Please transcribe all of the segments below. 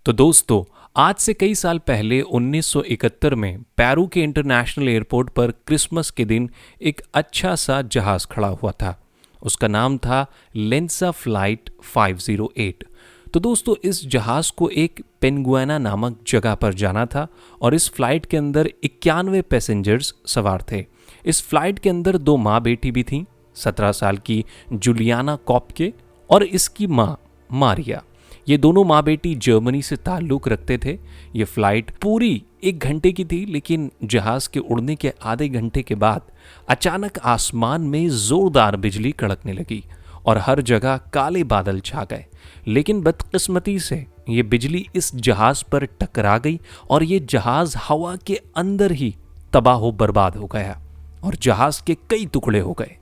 तो दोस्तों, आज से कई साल पहले 1971 में पेरू के इंटरनेशनल एयरपोर्ट पर क्रिसमस के दिन एक अच्छा सा जहाज खड़ा हुआ था। उसका नाम था लेंसा फ्लाइट 508। तो दोस्तों, इस जहाज को एक पेंगुएना नामक जगह पर जाना था और इस फ्लाइट के अंदर 91 पैसेंजर्स सवार थे। इस फ्लाइट के अंदर दो माँ बेटी भी थीं, 17 साल की जूलियाना कॉप्के और इसकी माँ मारिया। ये दोनों माँ बेटी जर्मनी से ताल्लुक रखते थे। ये फ्लाइट पूरी 1 घंटे की थी, लेकिन जहाज के उड़ने के आधे घंटे के बाद अचानक आसमान में जोरदार बिजली कड़कने लगी और हर जगह काले बादल छा गए। लेकिन बदकिस्मती से ये बिजली इस जहाज पर टकरा गई और ये जहाज हवा के अंदर ही तबाह हो बर्बाद हो गया और जहाज के कई टुकड़े हो गए।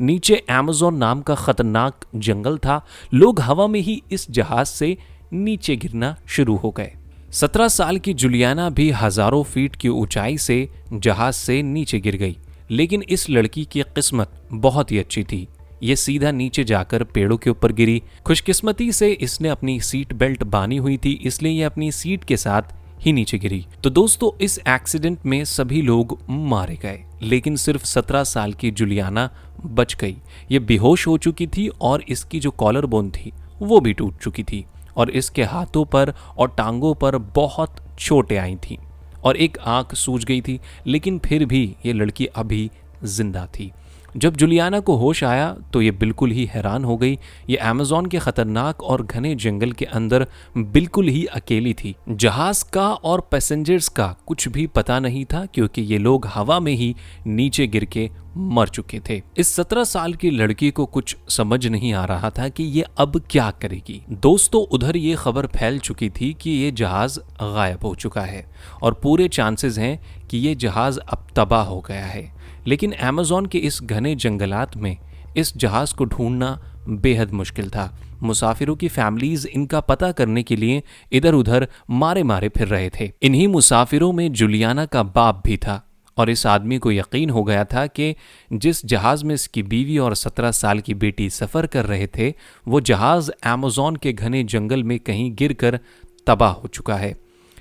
नीचे अमेज़न नाम का खतरनाक जंगल था। लोग हवा में ही इस जहाज से नीचे गिरना शुरू हो गए। 17 साल की जूलियाना भी हजारों फीट की ऊंचाई से जहाज से नीचे गिर गई। लेकिन इस लड़की की किस्मत बहुत ही अच्छी थी। ये सीधा नीचे जाकर पेड़ों के ऊपर गिरी। खुशकिस्मती से इसने अपनी सीट बेल्ट बांधी हुई थी, इसलिए ये अपनी सीट के साथ ही नीचे गिरी। तो दोस्तों, इस एक्सीडेंट में सभी लोग मारे गए, लेकिन सिर्फ 17 साल की जूलियाना बच गई। ये बेहोश हो चुकी थी और इसकी जो कॉलर बोन थी वो भी टूट चुकी थी और इसके हाथों पर और टांगों पर बहुत चोटें आई थी और एक आंख सूज गई थी, लेकिन फिर भी ये लड़की अभी जिंदा थी। जब जूलियाना को होश आया तो ये बिल्कुल ही हैरान हो गई। ये अमेज़न के खतरनाक और घने जंगल के अंदर बिल्कुल ही अकेली थी। जहाज का और पैसेंजर्स का कुछ भी पता नहीं था, क्योंकि ये लोग हवा में ही नीचे गिर के मर चुके थे। इस 17 साल की लड़की को कुछ समझ नहीं आ रहा था कि ये अब क्या करेगी। दोस्तों, उधर ये खबर फैल चुकी थी कि ये जहाज गायब हो चुका है और पूरे चांसेस हैं कि ये जहाज अब तबाह हो गया है। लेकिन अमेज़न के इस घने जंगलात में इस जहाज को ढूंढना बेहद मुश्किल था। मुसाफिरों की फैमिलीज इनका पता करने के लिए इधर उधर मारे मारे फिर रहे थे। इन्हीं मुसाफिरों में जूलियाना का बाप भी था और इस आदमी को यकीन हो गया था कि जिस जहाज में इसकी बीवी और 17 साल की बेटी सफ़र कर रहे थे, वो जहाज अमेज़न के घने जंगल में कहीं गिरकर तबाह हो चुका है।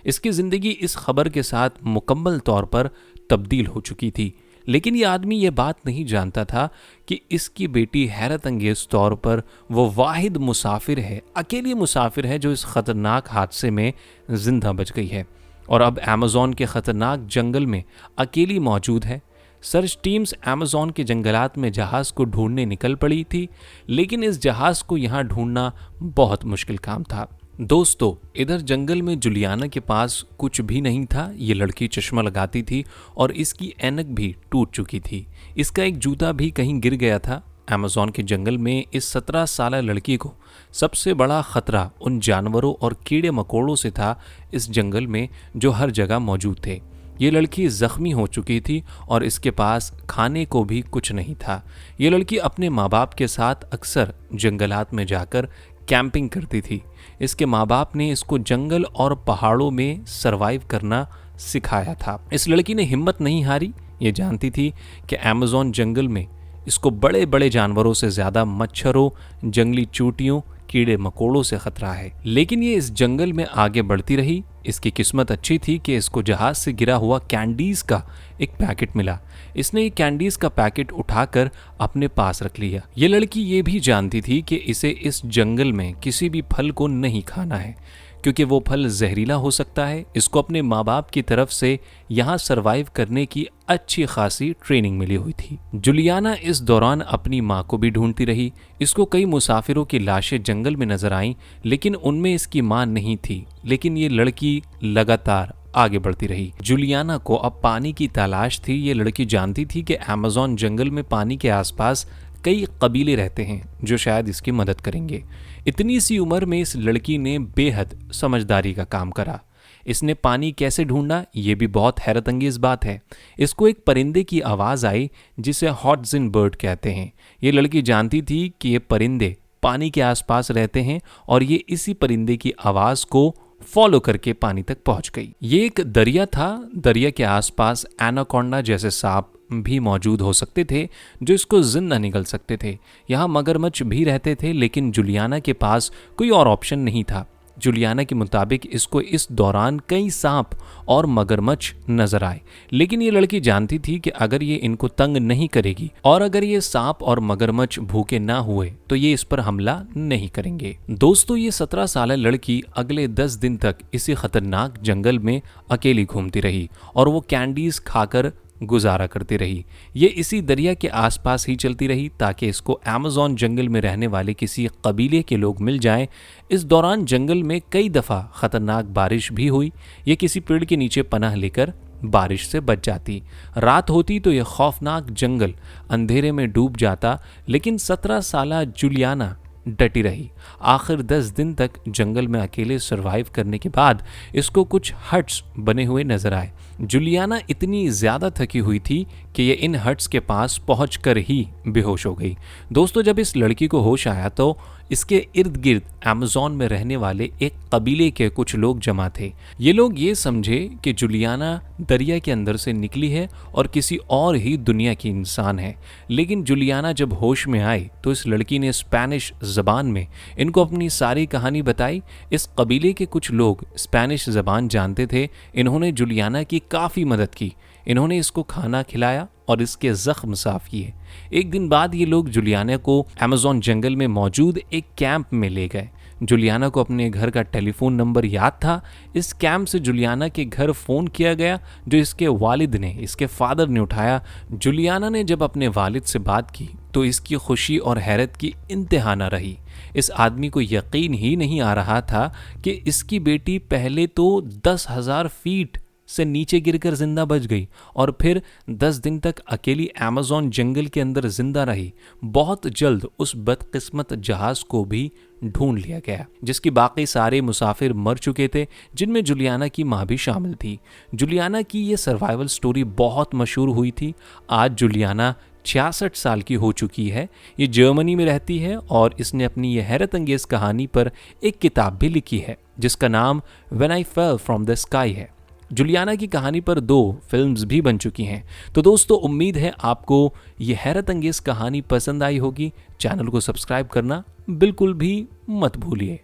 इसकी ज़िंदगी इस खबर के साथ मुकम्मल तौर पर तब्दील हो चुकी थी। लेकिन ये आदमी ये बात नहीं जानता था कि इसकी बेटी हैरत अंगेज तौर पर वो वाहिद मुसाफिर है, अकेली मुसाफिर है जो इस खतरनाक हादसे में जिंदा बच गई है और अब अमेज़न के खतरनाक जंगल में अकेली मौजूद है। सर्च टीम्स अमेज़न के जंगलात में जहाज़ को ढूंढने निकल पड़ी थी, लेकिन इस जहाज़ को यहाँ ढूंढना बहुत मुश्किल काम था। दोस्तों, इधर जंगल में जूलियाना के पास कुछ भी नहीं था। ये लड़की चश्मा लगाती थी और इसकी ऐनक भी टूट चुकी थी। इसका एक जूता भी कहीं गिर गया था। अमेज़न के जंगल में इस 17 साल लड़की को सबसे बड़ा खतरा उन जानवरों और कीड़े मकोड़ों से था इस जंगल में जो हर जगह मौजूद थे। ये लड़की जख्मी हो चुकी थी और इसके पास खाने को भी कुछ नहीं था। ये लड़की अपने माँ बाप के साथ अक्सर जंगलात में जाकर कैंपिंग करती थी। इसके माँ बाप ने इसको जंगल और पहाड़ों में सरवाइव करना सिखाया था। इस लड़की ने हिम्मत नहीं हारी। ये जानती थी कि अमेज़न जंगल में इसको बड़े बड़े जानवरों से ज़्यादा मच्छरों, जंगली चूटियों, कीड़े मकोड़ों से खतरा है। लेकिन ये इस जंगल में आगे बढ़ती रही। इसकी किस्मत अच्छी थी कि इसको जहाज से गिरा हुआ कैंडीज का एक पैकेट मिला। इसने ये कैंडीज का पैकेट उठाकर अपने पास रख लिया। ये लड़की ये भी जानती थी कि इसे इस जंगल में किसी भी फल को नहीं खाना है, क्योंकि वो फल जहरीला हो सकता है। इसको अपने माँ बाप की तरफ से यहाँ सरवाइव करने की अच्छी खासी ट्रेनिंग मिली हुई थी। जूलियाना इस दौरान अपनी माँ को भी ढूंढती रही। इसको कई मुसाफिरों की लाशें जंगल में नजर आईं, लेकिन उनमें इसकी माँ नहीं थी। लेकिन ये लड़की लगातार आगे बढ़ती रही। जूलियाना को अब पानी की तलाश थी। ये लड़की जानती थी कि अमेज़न जंगल में पानी के आसपास कई कबीले रहते हैं जो शायद इसकी मदद करेंगे। इतनी सी उम्र में इस लड़की ने बेहद समझदारी का काम करा। इसने पानी कैसे ढूंढा, ये भी बहुत हैरत अंगेज बात है। इसको एक परिंदे की आवाज़ आई जिसे हॉटजिन बर्ड कहते हैं। ये लड़की जानती थी कि ये परिंदे पानी के आसपास रहते हैं और ये इसी परिंदे की आवाज़ को फॉलो करके पानी तक पहुंच गई। ये एक दरिया था। दरिया के आसपास एनाकोंडा जैसे सांप भी मौजूद हो सकते थे जो इसको जिंदा निगल सकते थे। यहाँ मगरमच्छ भी रहते थे, लेकिन जूलियाना के पास कोई और ऑप्शन नहीं था। जुलियाना के मुताबिक इसको इस दौरान कई सांप और मगरमच्छ नजर आए, लेकिन ये लड़की जानती थी कि अगर ये इनको तंग नहीं करेगी और अगर ये सांप और मगरमच्छ भूखे ना हुए तो ये इस पर हमला नहीं करेंगे। दोस्तों, ये 17 साल लड़की अगले 10 दिन तक इसी खतरनाक जंगल में अकेली घूमती रही और वो कैंडीज खाकर गुजारा करती रही। ये इसी दरिया के आसपास ही चलती रही ताकि इसको अमेज़न जंगल में रहने वाले किसी कबीले के लोग मिल जाएं। इस दौरान जंगल में कई दफ़ा ख़तरनाक बारिश भी हुई। ये किसी पेड़ के नीचे पनाह लेकर बारिश से बच जाती। रात होती तो यह खौफनाक जंगल अंधेरे में डूब जाता, लेकिन 17 साला जुलियाना डटी रही। आखिर 10 दिन तक जंगल में अकेले सरवाइव करने के बाद इसको कुछ हट्स बने हुए नजर आए। जुलियाना इतनी ज़्यादा थकी हुई थी कि ये इन हट्स के पास पहुंचकर ही बेहोश हो गई। दोस्तों, जब इस लड़की को होश आया तो इसके इर्द गिर्द अमेज़न में रहने वाले एक कबीले के कुछ लोग जमा थे। ये लोग ये समझे कि जुलियाना दरिया के अंदर से निकली है और किसी और ही दुनिया की इंसान है। लेकिन जुलियाना जब होश में आई तो इस लड़की ने स्पेनिश ज़बान में इनको अपनी सारी कहानी बताई। इस कबीले के कुछ लोग स्पेनिश ज़बान जानते थे। इन्होंने जुलियाना की काफ़ी मदद की। इन्होंने इसको खाना खिलाया और इसके जख्म साफ किए। एक दिन बाद ये लोग जुलियाना को अमेज़न जंगल में मौजूद एक कैंप में ले गए। जुलियाना को अपने घर का टेलीफोन नंबर याद था। इस कैंप से जुलियाना के घर फ़ोन किया गया, जो इसके फादर ने उठाया। जुलियाना ने जब अपने वालिद से बात की तो इसकी खुशी और हैरत की इंतहा न रही। इस आदमी को यकीन ही नहीं आ रहा था कि इसकी बेटी पहले तो 10,000 फीट से नीचे गिरकर जिंदा बच गई और फिर 10 दिन तक अकेली अमेज़न जंगल के अंदर जिंदा रही। बहुत जल्द उस बदकिस्मत जहाज को भी ढूंढ लिया गया, जिसकी बाकी सारे मुसाफिर मर चुके थे, जिनमें जुलियाना की मां भी शामिल थी। जुलियाना की ये सर्वाइवल स्टोरी बहुत मशहूर हुई थी। आज जुलियाना 66 साल की हो चुकी है। ये जर्मनी में रहती है और इसने अपनी यह हैरत अंगेज कहानी पर एक किताब भी लिखी है जिसका नाम when I fell from the sky है। जुलियाना की कहानी पर 2 फिल्म्स भी बन चुकी हैं। तो दोस्तों, उम्मीद है आपको ये हैरत अंगेज कहानी पसंद आई होगी। चैनल को सब्सक्राइब करना बिल्कुल भी मत भूलिए।